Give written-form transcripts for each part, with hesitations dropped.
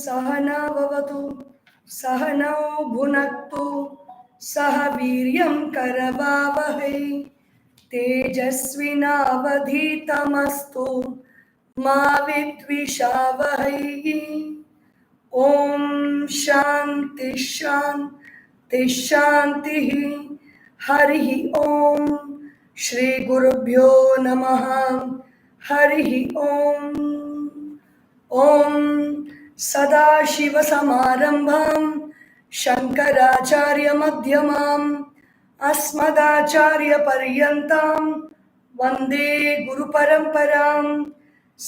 सहना भवतु सहनौ भुनक्तु सह वीर्यं करवावहै तेजस्विनावधीतमस्तु मा विद्विषावहै। ओम शांति शांति शांति। हरि ओम। श्री गुरुभ्यो नमः। हरि ओम। ओम सदाशिवसमारंभां शंकराचार्य मध्यमाम् अस्मदाचार्यपर्यन्तां वन्दे गुरुपरम्परां।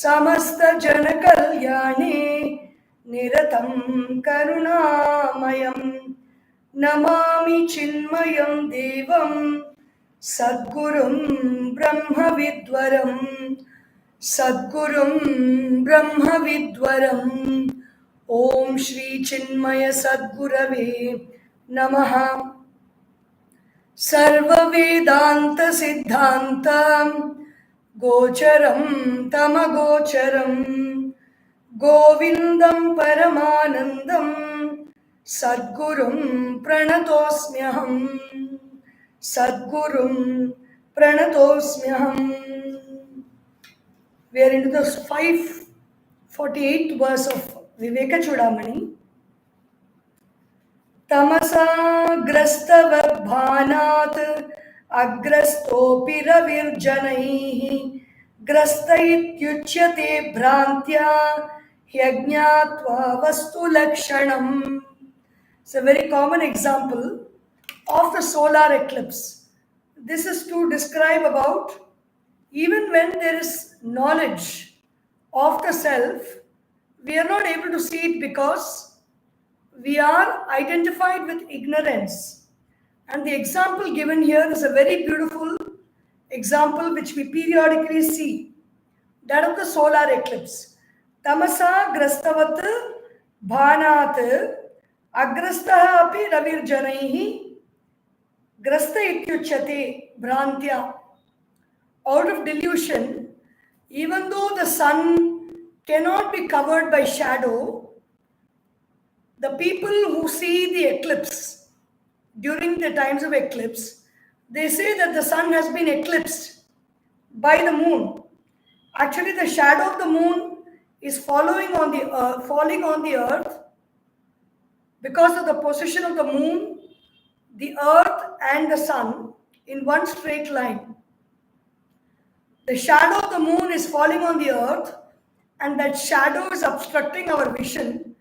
समस्तजनकल्याणे निरतं करुणामयं नमामि चिन्मयं देवं सद्गुरुं ब्रह्मविद्वरं सद्गुरुं ब्रह्मविद्वरम्। ओम श्री चिन्मय सद्गुरवे नमः। सर्ववेदांत सिद्धांत गोचरं तमगोचरं गोविंदं परमानंदं सद्गुरुं प्रणतोस्म्यहं सद्गुरुं प्रणतोस्म्यहम्। We are into the 548th verse of Vivekachoodamani. तमसा ग्रस्तवद्भानात् अग्रस्तोऽपि रविर्जनैः ग्रस्त इत्युच्यते भ्रान्त्या ह्यज्ञात्वा वस्तुलक्षणम्. It's a very common example of the solar eclipse. This is to describe about even when there is knowledge of the self, we are not able to see it because we are identified with ignorance. And the example given here is a very beautiful example which we periodically see, that of the solar eclipse. Tamasa grastavat bhanat agrastah api ravirjanaihi grasta ityuchyate bhrantya. Out of delusion, even though the sun cannot be covered by shadow, the people who see the eclipse during the times of eclipse, they say that the sun has been eclipsed by the moon. Actually, the shadow of the moon is falling on the earth because of the position of the moon, the earth and the sun in one straight line. The shadow of the moon is falling on the earth, and that shadow is obstructing our vision,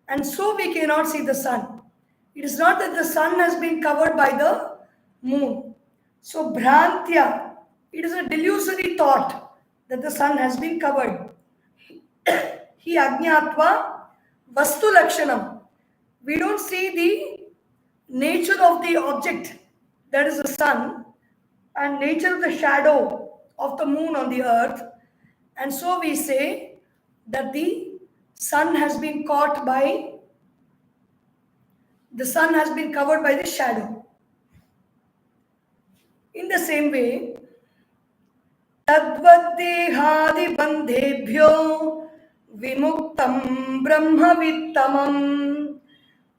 and so we cannot see the sun. It is not that the sun has been covered by the moon. So bhrantya, it is a delusory thought that the sun has been covered. Hi ajñātva vastu lakshanam. We don't see the nature of the object, that is the sun, and nature of the shadow of the moon on the earth, and so we say that the sun has been covered by the shadow. In the same way, tadvaddehādi bandhebhyo vimuktam brahmavittamam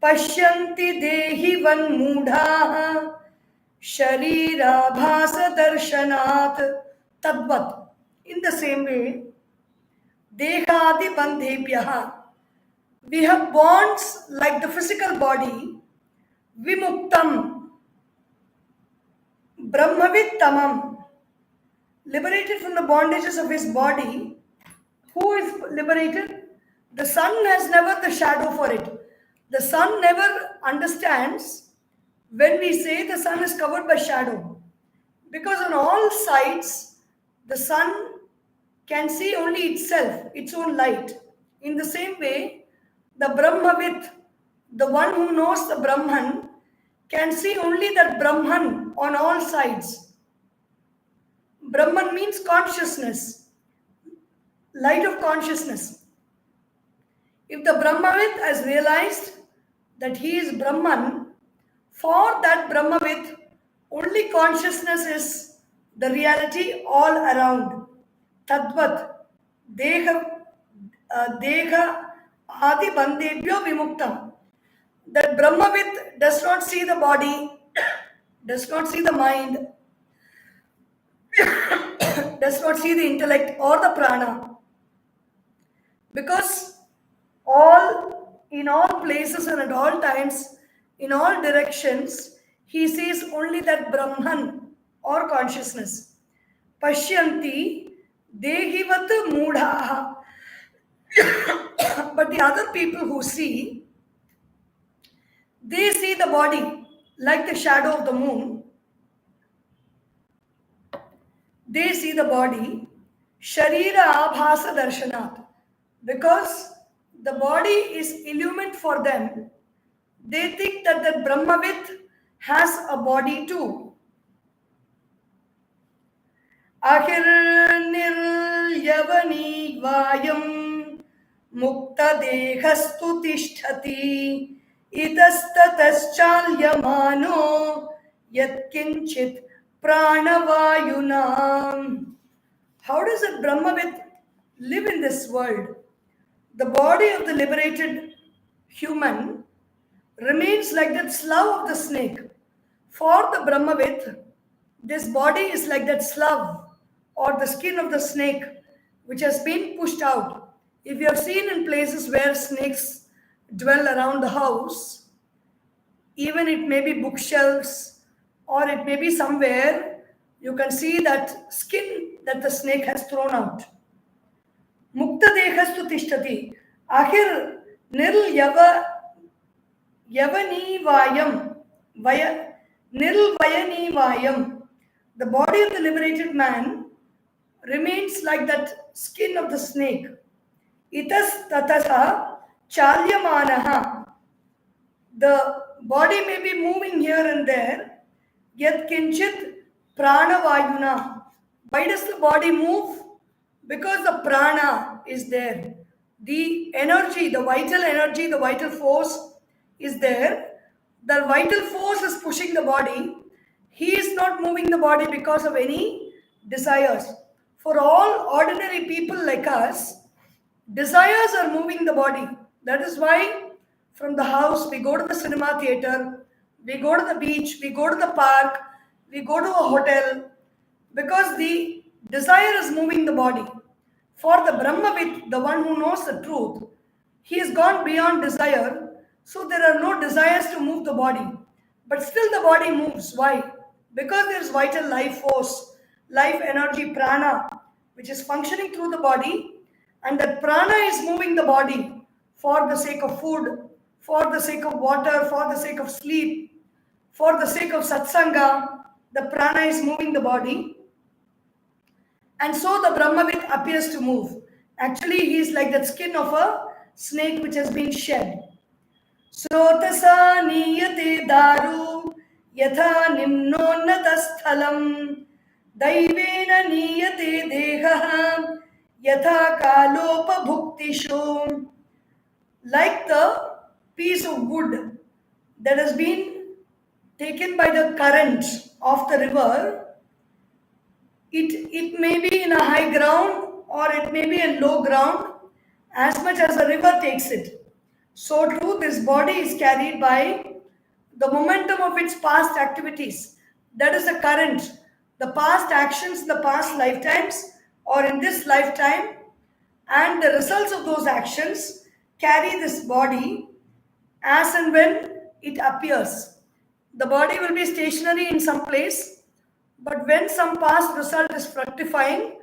pashyanti dehi vanmūಢāः sharirābhāsa darshanāt. Tadvat. In the same way, dehādi bandhebhyah, we have bonds like the physical body. Vimuktam, brahmavittamam, liberated from the bondages of his body. Who is liberated? The sun has never the shadow for it. The sun never understands when we say the sun is covered by shadow, because on all sides the sun can see only itself, its own light. In the same way, the Brahmavit, the one who knows the Brahman, can see only that Brahman on all sides. Brahman means consciousness, light of consciousness. If the Brahmavit has realized that he is Brahman, for that Brahmavit, only consciousness is the reality all around. Tadvat, deha adi bandebhyo vimuktam. That Brahmavid does not see the body, does not see the mind, does not see the intellect or the prana, because in all places and at all times, in all directions, he sees only that Brahman or consciousness. Pashyanti dehivat mudhaha. But the other people who see, they see the body like the shadow of the moon. They see the body sharira abhasa darshanat, because the body is illumined for them. They think that the Brahmavid has a body too. Akhir niryavani vayam mukta dehastu tishtati itastataschalyamano yatkinchit pranavayunam. How does a Brahmavid live in this world? The body of the liberated human remains like that slough of the snake. For the Brahmavid, this body is like that slough or the skin of the snake which has been pushed out. If you have seen in places where snakes dwell around the house, even it may be bookshelves or it may be somewhere, you can see that skin that the snake has thrown out. Mukta dehastu tishtati. Akhir nirl yavani vayam. Nirl vayani vayam. The body of the liberated man remains like that skin of the snake. Itas tatasa chalyamanaha. The body may be moving here and there. Yat kinchit pranavayuna. Why does the body move? Because the prana is there. The energy, the vital force is there. The vital force is pushing the body. He is not moving the body because of any desires. For all ordinary people like us, desires are moving the body. That is why from the house we go to the cinema theater, we go to the beach, we go to the park, we go to a hotel, because the desire is moving the body. For the Brahmavid, the one who knows the truth, he has gone beyond desire, so there are no desires to move the body. But still the body moves. Why? Because there is vital life force, life energy, prana, which is functioning through the body, and that prana is moving the body for the sake of food, for the sake of water, for the sake of sleep, for the sake of satsanga. The prana is moving the body. And so the Brahmavid appears to move. Actually, he is like that skin of a snake which has been shed. Srotasa niyate daru yatha nimnonnata sthalam daivena niyate dehaha yatha kalopa bhuktishu. Like the piece of wood that has been taken by the current of the river, it may be in a high ground or it may be in low ground, as much as the river takes it. So too, this body is carried by the momentum of its past activities. That is the current, the past actions, the past lifetimes, or in this lifetime, and the results of those actions carry this body as and when it appears. The body will be stationary in some place, but when some past result is fructifying,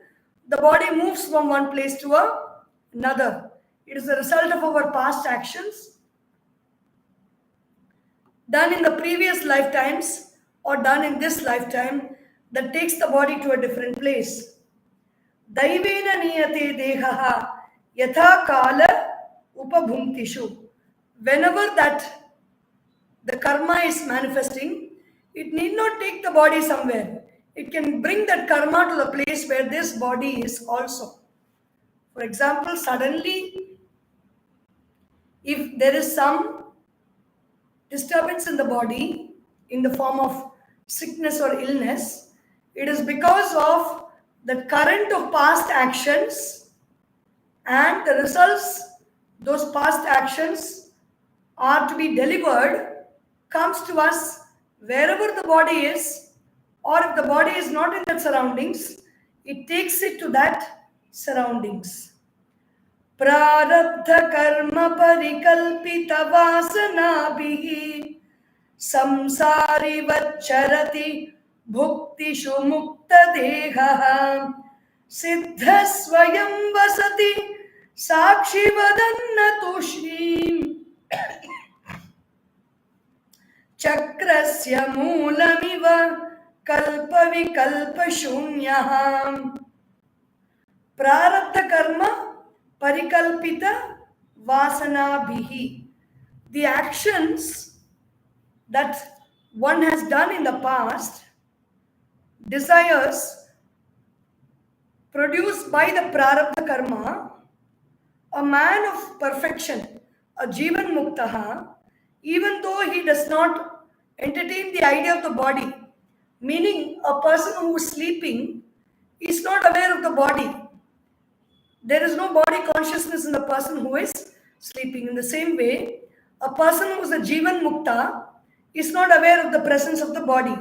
the body moves from one place to another. It is the result of our past actions done in the previous lifetimes or done in this lifetime that takes the body to a different place. Daivena niyate dehaha yatha kala upabhumtishu. Whenever that the karma is manifesting, it need not take the body somewhere. It can bring that karma to the place where this body is also. For example, suddenly, if there is some disturbance in the body in the form of sickness or illness, it is because of the current of past actions and the results those past actions are to be delivered, comes to us wherever the body is, or if the body is not in that surroundings, it takes it to that surroundings. Prarabdha karma parikalpita vasanabhihi samsari vacharati bhuktishu mukta deha siddha swayam vasati sakshi vadanna tushrim chakrasya moolamiva kalpa vikalpa shunyaham. Prarabdha karma parikalpita vasanabhihi. The actions that one has done in the past, desires produced by the prarabdha karma, a man of perfection, a jivan muktaha, even though he does not entertain the idea of the body, meaning a person who is sleeping is not aware of the body. There is no body consciousness in the person who is sleeping. In the same way, a person who is a jivan mukta is not aware of the presence of the body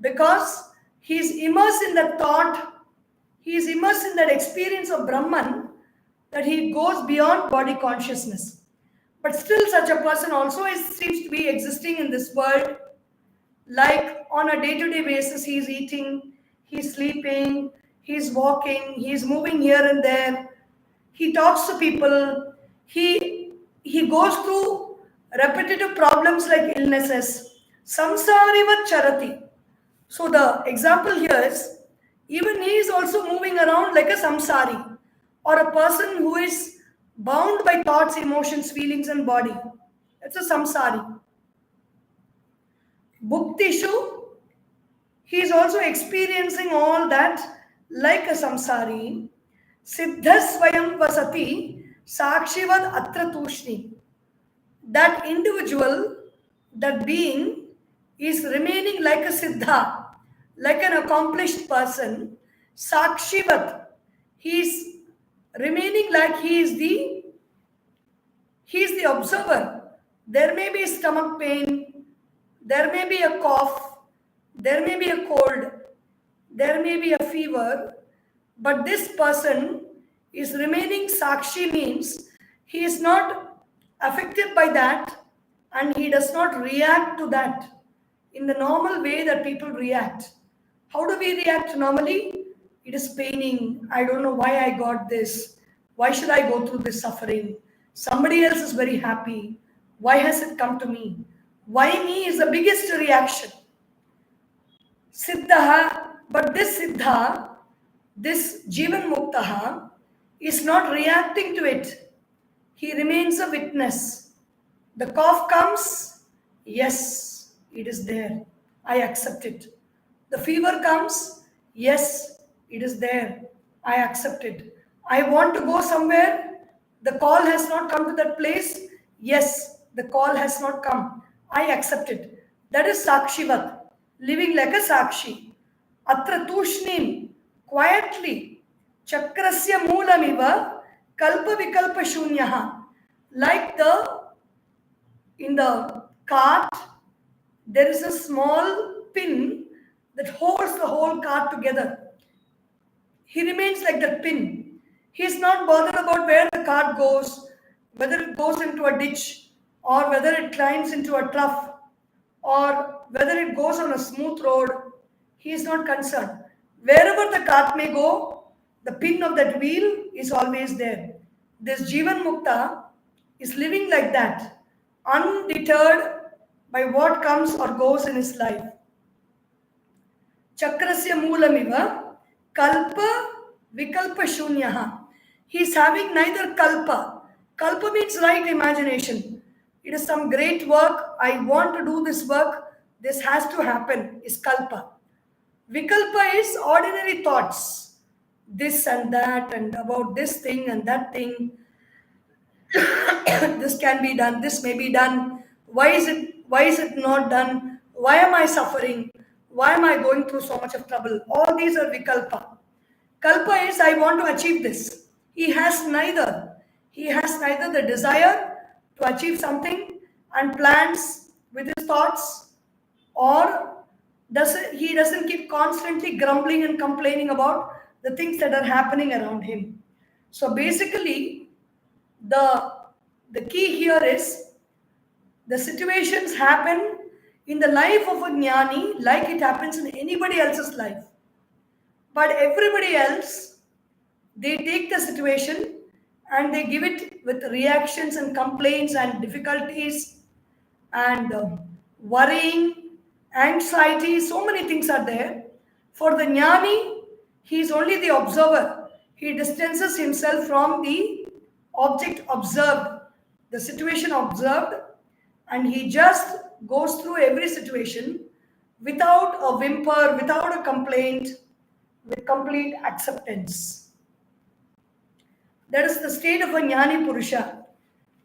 because he is immersed in that thought, he is immersed in that experience of Brahman that he goes beyond body consciousness. But still, such a person also seems to be existing in this world, like on a day-to-day basis. He is eating, he is sleeping, he is walking, he is moving here and there, he talks to people, he goes through repetitive problems like illnesses. Samsarivat charati. So the example here is, even he is also moving around like a samsari, or a person who is bound by thoughts, emotions, feelings and body. It's a samsari. Bhuktishu, he is also experiencing all that like a samsari. Siddha swayam vasati sakshivad atra tushni. That individual, that being, is remaining like a siddha, like an accomplished person. Sakshivat, he is remaining like he is the observer. There may be stomach pain, there may be a cough, there may be a cold, there may be a fever, but this person is remaining sakshi, means he is not affected by that and he does not react to that in the normal way that people react. How do we react normally? It is paining. I don't know why I got this. Why should I go through this suffering? Somebody else is very happy. Why has it come to me? Why me is the biggest reaction. Siddha, but this siddha, this jivan muktaha, is not reacting to it. He remains a witness. The cough comes, yes, it is there. I accept it. The fever comes, yes, it is there. I accept it. I want to go somewhere. The call has not come to that place. Yes, the call has not come. I accept it. That is sakshivat, living like a sakshi. Atra tushnim, quietly. Chakrasya moolamiva kalpa vikalpa shunyaha. Like in the cart, there is a small pin that holds the whole cart together. He remains like that pin. He is not bothered about where the cart goes, whether it goes into a ditch, or whether it climbs into a trough, or whether it goes on a smooth road. He is not concerned. Wherever the cart may go, the pin of that wheel is always there. This Jivan Mukta is living like that, undeterred by what comes or goes in his life. Chakrasya moolamiva kalpa vikalpa shunyaha. He is having neither kalpa. Kalpa means right imagination. It is some great work. I want to do this work. This has to happen, is kalpa. Vikalpa is ordinary thoughts. This and that, and about this thing and that thing. This can be done, this may be done. Why is it not done? Why am I suffering? Why am I going through so much of trouble? All these are vikalpa. Kalpa is, I want to achieve this. He has neither. he has neither the desire to achieve something and plans with his thoughts, or he doesn't keep constantly grumbling and complaining about the things that are happening around him. So basically, the key here is the situations happen in the life of a jnani like it happens in anybody else's life. But everybody else, they take the situation and they give it with reactions and complaints and difficulties and worrying, anxiety, so many things are there. For the jnani, he is only the observer. He distances himself from the object observed, the situation observed, and he just goes through every situation without a whimper, without a complaint, with complete acceptance. That is the state of a jnani purusha.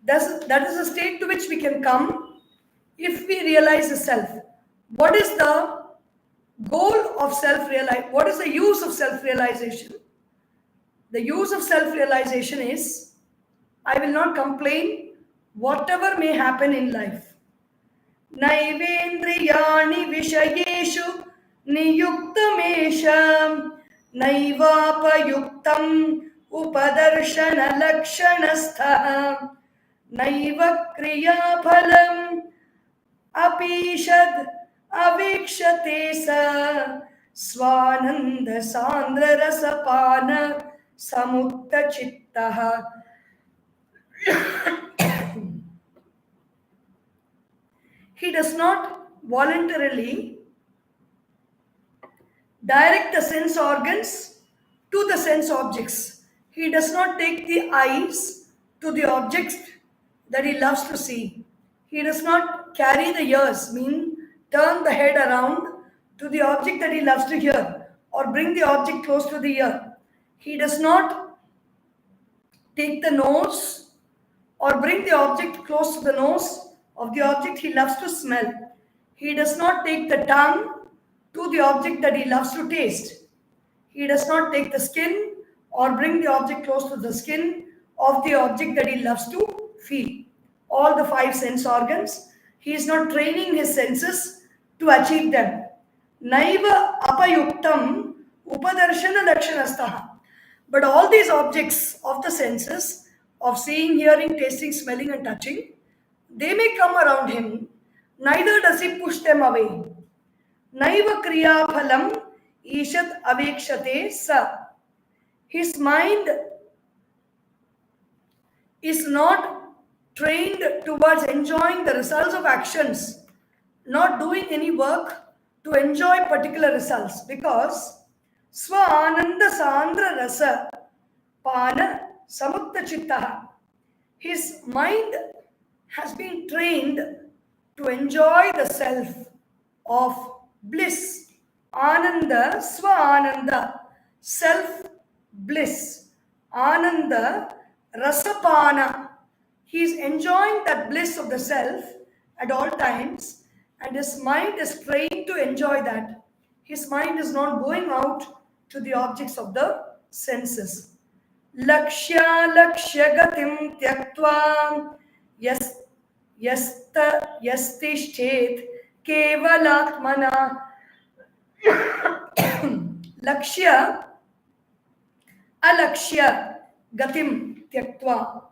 That is the state to which we can come if we realize the self. What is the goal of self-realization? What is the use of self-realization? The use of self-realization is, I will not complain whatever may happen in life. Naivendriyani vishayeshu niyuktamesha naivapayuktam upadarshana lakshanastha naiva kriyaphalam apishad avikshate sa swananda sandra rasapana samukta chittaha. He does not voluntarily direct the sense organs to the sense objects. He does not take the eyes to the objects that he loves to see. He does not carry the ears, mean turn the head around to the object that he loves to hear, or bring the object close to the ear. He does not take the nose or bring the object close to the nose of the object he loves to smell. He does not take the tongue to the object that he loves to taste. He does not take the skin or bring the object close to the skin of the object that he loves to feel. All the 5 sense organs, he is not training his senses to achieve them. Naiva apayuktam upadarshana lakshanastaha. But all these objects of the senses, of seeing, hearing, tasting, smelling and touching, they may come around him, neither does he push them away. Naiva kriya phalam ishat avekshate sa. His mind is not trained towards enjoying the results of actions, not doing any work to enjoy particular results, because swa ananda sandra rasa pana samukta chittaha. His mind has been trained to enjoy the self of bliss. Ananda, swa ananda, self bliss. Ananda, rasapana. He is enjoying that bliss of the self at all times, and his mind is trained to enjoy that. His mind is not going out to the objects of the senses. Lakshya lakshya gatim tyaktva yastishchet kevalatmana. Lakshya alakshya gatim tyaktva.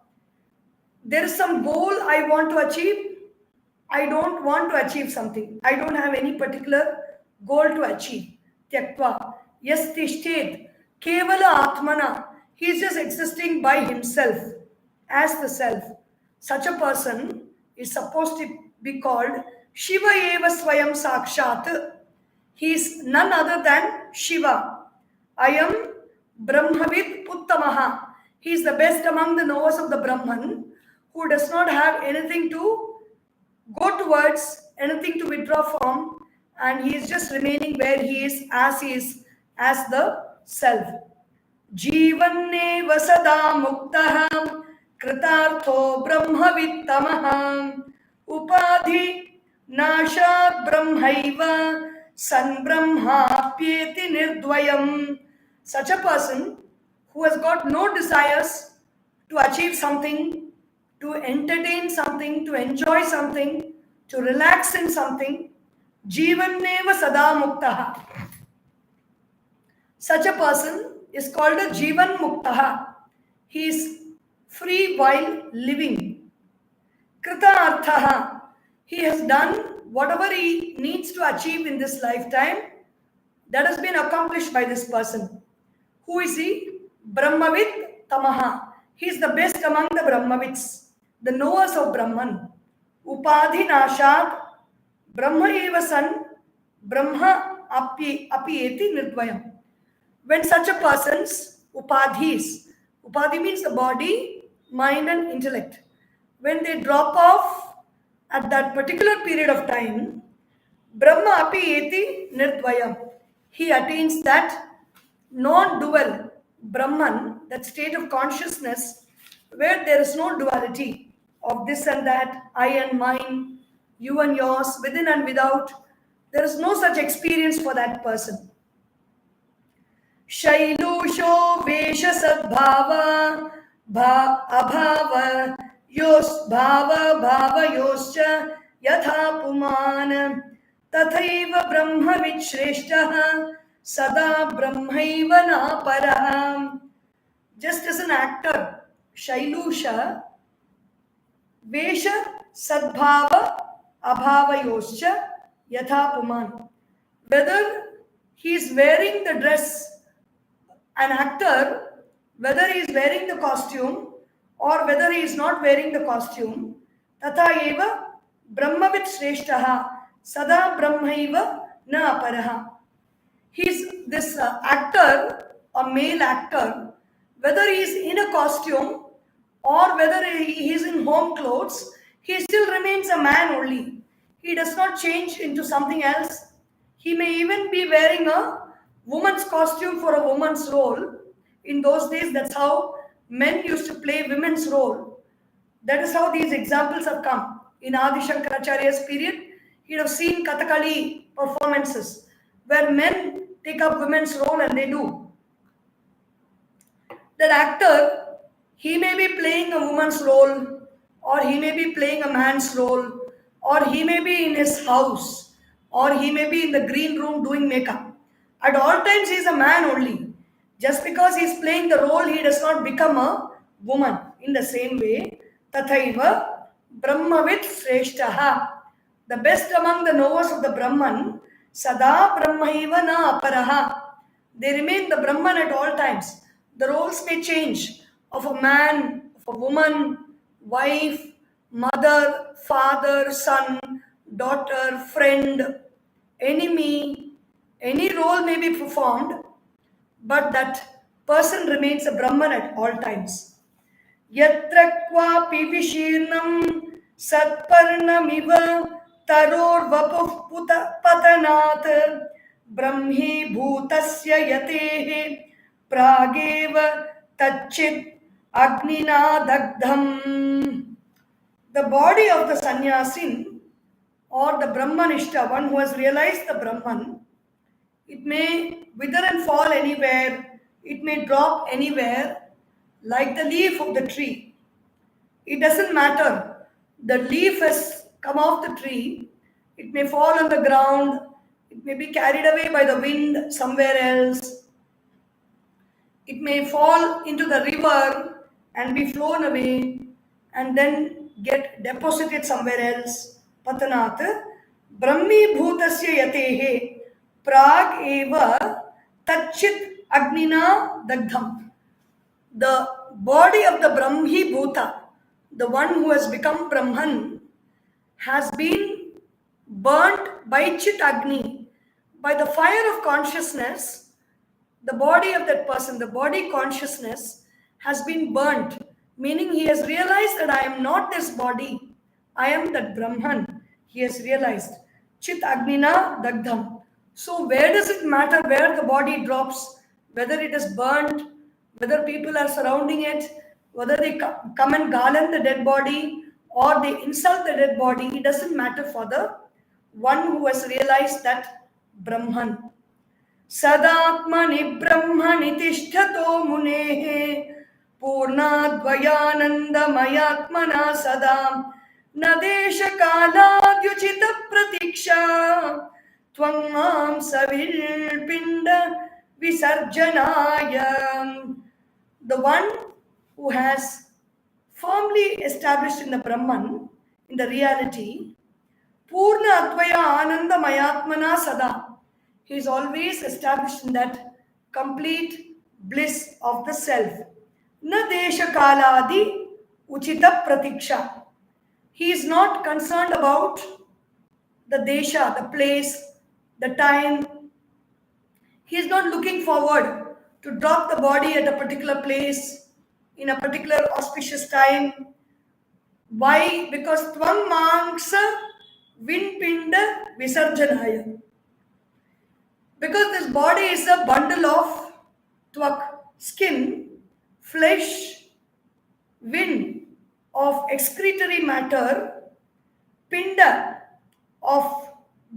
There is some goal I want to achieve. I don't want to achieve something. I don't have any particular goal to achieve. Tyaktva yastishchet kevala atmana. He is just existing by himself as the self. Such a person is supposed to be called Shiva eva swayam sakshat. He is none other than Shiva. I am Brahmavid Uttamaha. He is the best among the knowers of the Brahman, who does not have anything to go towards, anything to withdraw from, and he is just remaining where he is, as the self. Jivaneva sada muktaha kritartho brahmavittamah upadhi nashat brahmaiva san brahmapyeti nirdvayam. Such a person who has got no desires to achieve something, to entertain something, to enjoy something, to relax in something. Jivanneva sada muktaha. Such a person is called a Jivan Muktaha. He is free while living. Krita Arthaha. He has done whatever he needs to achieve in this lifetime. That has been accomplished by this person. Who is he? Brahmavit Tamaha. He is the best among the Brahmavits, the knowers of Brahman. Upadhi Nashat Brahma eva san Brahma apiyeti nirdvayam. When such a person's upadhi means the body, mind and intellect, when they drop off at that particular period of time, Brahma apiyeti nirdvayam, he attains that non-dual Brahman, that state of consciousness where there is no duality of this and that, I and mine, you and yours, within and without. There is no such experience for that person. Shailusho Vesha Sadbhava Abhava Yos Bhava Bhava Yoscha Yatha Puman Tathaiva Brahma Vichreshtaha Sada Brahmaiva Na Paraham. Just as an actor, Shailusha Vesha Sadbhava Abhava Yoscha Yatha Puman. Whether he is wearing the dress, an actor, whether he is wearing the costume or whether he is not wearing the costume, Tatha eva Brahmavit Shreshtaha Sada Brahmaiva Na Aparaha. He's this actor, a male actor, whether he is in a costume or whether he is in home clothes, he still remains a man only. He does not change into something else. He may even be wearing a woman's costume for a woman's role. In those days, that's how men used to play women's role. That is how these examples have come. In Adisankaracharya's period, you'd have seen Kathakali performances where men take up women's role and they do. That actor, he may be playing a woman's role, or he may be playing a man's role, or he may be in his house, or he may be in the green room doing makeup. At all times, he is a man only. Just because he is playing the role, he does not become a woman. In the same way, Tathaiva Brahmavit Sreshtaha. The best among the knowers of the Brahman, Sada Brahmaiva Na Aparaha. They remain the Brahman at all times. The roles may change of a man, of a woman, wife, mother, father, son, daughter, friend, enemy. Any role may be performed, but that person remains a Brahman at all times. Yatra kvapi vishirnam satparnamiva taror vapuh patanat brahmi bhutasya yatehe prageva tachit agnina dagdham. The body of the sannyasin or the Brahmanishta, one who has realized the Brahman, it may wither and fall anywhere, it may drop anywhere, like the leaf of the tree. It doesn't matter. The leaf has come off the tree, it may fall on the ground, it may be carried away by the wind somewhere else, it may fall into the river and be flown away and then get deposited somewhere else. Patanat Brahmi bhutasya yatehe prag eva tachit agnina dagdham. The body of the Brahmi Bhuta, the one who has become Brahman, has been burnt by Chit Agni, by the fire of consciousness. The body of that person, the body consciousness has been burnt, meaning he has realized that I am not this body, I am that Brahman. He has realized. Chit Agnina Dagdham. So where does it matter where the body drops, whether it is burnt, whether people are surrounding it, whether they come and garland the dead body or they insult the dead body, it doesn't matter for the one who has realized that Brahman. Sadatmani Brahmani Tishthato Munehe पूर्णाद्वयानन्दमयात्मना सदा न देशकालाद्युचितप्रतीक्षा त्वं मां सविल्पिण्ड विसर्जनाय. The one who has firmly established in the Brahman, in the reality, Purna Advaya Ananda Mayatmana Sada. He is always established in that complete bliss of the self. Na Desha Kaladi Uchita Pratiksha. He is not concerned about the Desha, the place, the time. He is not looking forward to drop the body at a particular place in a particular auspicious time. Why? Because Tvam Mangsa Vinpinda Visarjanaya. Because this body is a bundle of twak, skin, flesh, wind of excretory matter, pinda of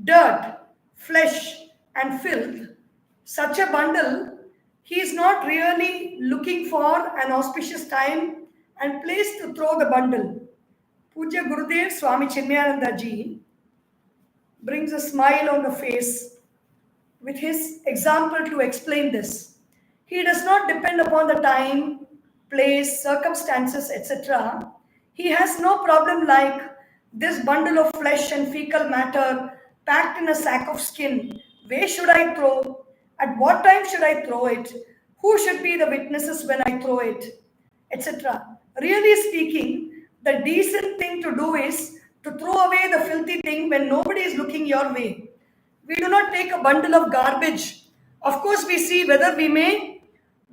dirt, flesh and filth, such a bundle, he is not really looking for an auspicious time and place to throw the bundle. Puja Gurudev Swami Chinmaya ji brings a smile on the face with his example to explain this. He does not depend upon the time, place, circumstances, etc. He has no problem like this bundle of flesh and fecal matter packed in a sack of skin. Where should I throw? At what time should I throw it? Who should be the witnesses when I throw it? Etc. Really speaking, the decent thing to do is to throw away the filthy thing when nobody is looking your way. We do not take a bundle of garbage. Of course, we see whether we may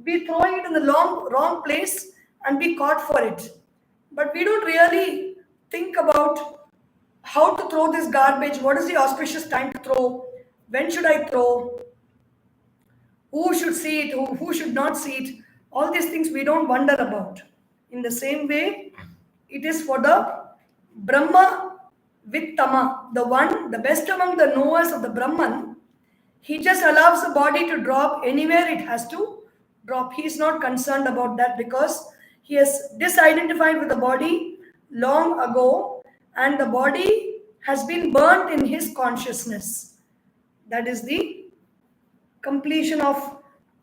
be throwing it in the wrong place and be caught for it. But we don't really think about how to throw this garbage. What is the auspicious time to throw? When should I throw? Who should see it? Who should not see it? All these things we don't wonder about. In the same way, it is for the Brahma Vittama, the one, the best among the knowers of the Brahman. He just allows the body to drop anywhere it has to drop. He is not concerned about that because he has disidentified with the body long ago and the body has been burnt in his consciousness. That is the completion of.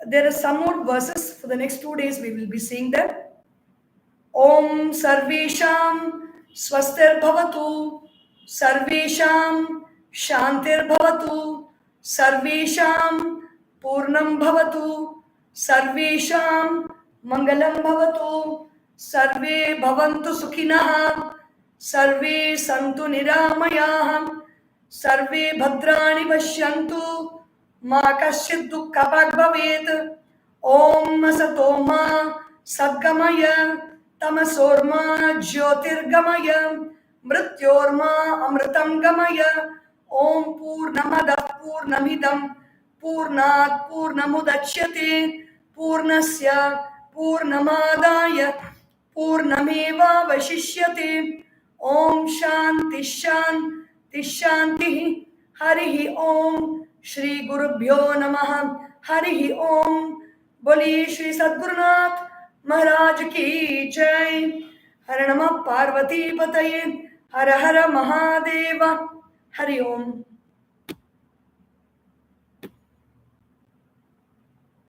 There are some more verses. For the next 2 days we will be seeing them. Om Sarvesham Swastir Bhavatu Sarvesham Shantir Bhavatu Sarvesham Purnam Bhavatu Sarvesham Mangalam Bhavatu Sarve Bhavantu Sukhinah Sarve Santu Niramayah Sarve Bhadrani Pashyantu Ma Kasyid Dukkha Bhavet. Om Asatoma Sadgamaya Tamasorma Jyotirgamaya Mrityorma Amritam Gamaya. Om Purnamada Purnamidam Purnat Purnamudachyate Purnasya Purnamadaya Purnameva Vashishyate. Om Shanti Shanti Shanti. Harihi Om. Shri Gurubhyo Namaha. Harihi Om. बोलिए श्री सद्गुरुनाथ महाराज की जय. हर नमः पार्वती पतये. हर हर महादेव. हरि ओम.